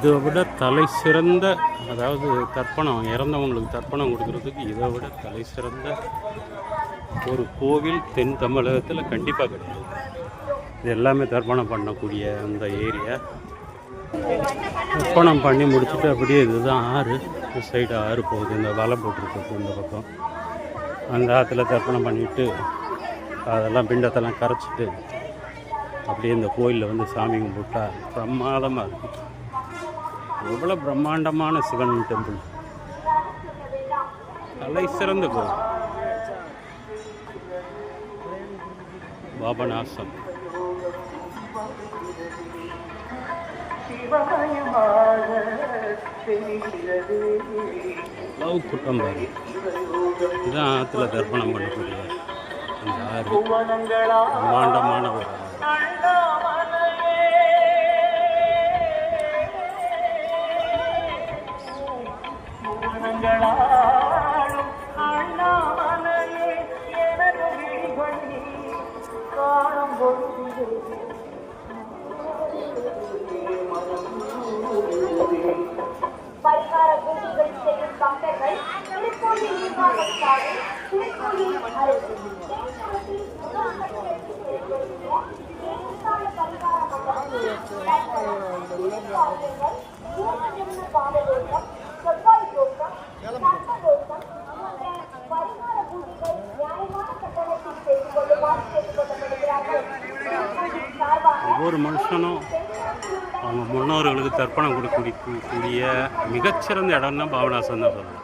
இதை விட தலை சிறந்த, அதாவது தர்ப்பணம், இறந்தவங்களுக்கு தர்ப்பணம் கொடுக்கறதுக்கு இதை விட தலை சிறந்த ஒரு கோவில் தென் தமிழகத்தில் கண்டிப்பாக கிடையாது. இது எல்லாமே தர்ப்பணம் பண்ணக்கூடிய அந்த ஏரியா. தர்ப்பணம் பண்ணி முடிச்சுட்டு அப்படியே இதுதான் ஆறு, இந்த சைடு ஆறு போகுது. இந்த வலை போட்டிருக்கு இந்த பக்கம். அந்த ஆற்றுல தர்ப்பணம் பண்ணிவிட்டு அதெல்லாம் பிண்டத்தெல்லாம் கரைச்சிட்டு அப்படியே இந்த கோயிலில் வந்து சாமி கும்பிட்டா பிரமாதமாக இருக்கும். எவ்வளோ பிரம்மாண்டமான சிவன் டெம்பிள், தலை சிறந்த கோயில். பாபநாசம் லவ் கூட்டம் பாரு. இதுதான் ஆற்றுல தர்ப்பணம் பண்ணக்கூடிய அந்த ஆறு. பிரம்மாண்டமான ஒரு பரிகார பூஜைகள் செய்யும் பக்தர்கள் திருக்கோயில் நிர்வாகத்தால் திருக்கோயில் அரசு பாததோஷம், செவ்வாய் தோஷம், சர்ப்பதோஷம் பரிகார பூஜைகள் நியாயமான கட்டணத்தில் செய்து கொள்ளுமாறு கேட்டுக் கொள்ளப்படுகிறார்கள். ஒவ்வொரு மனுஷனும் அவங்க முன்னோர்களுக்கு தர்ப்பணம் கொடுக்கக்கூடிய மிகச்சிறந்த இடம்னா பாபநாசம் தான் சொல்லணும்.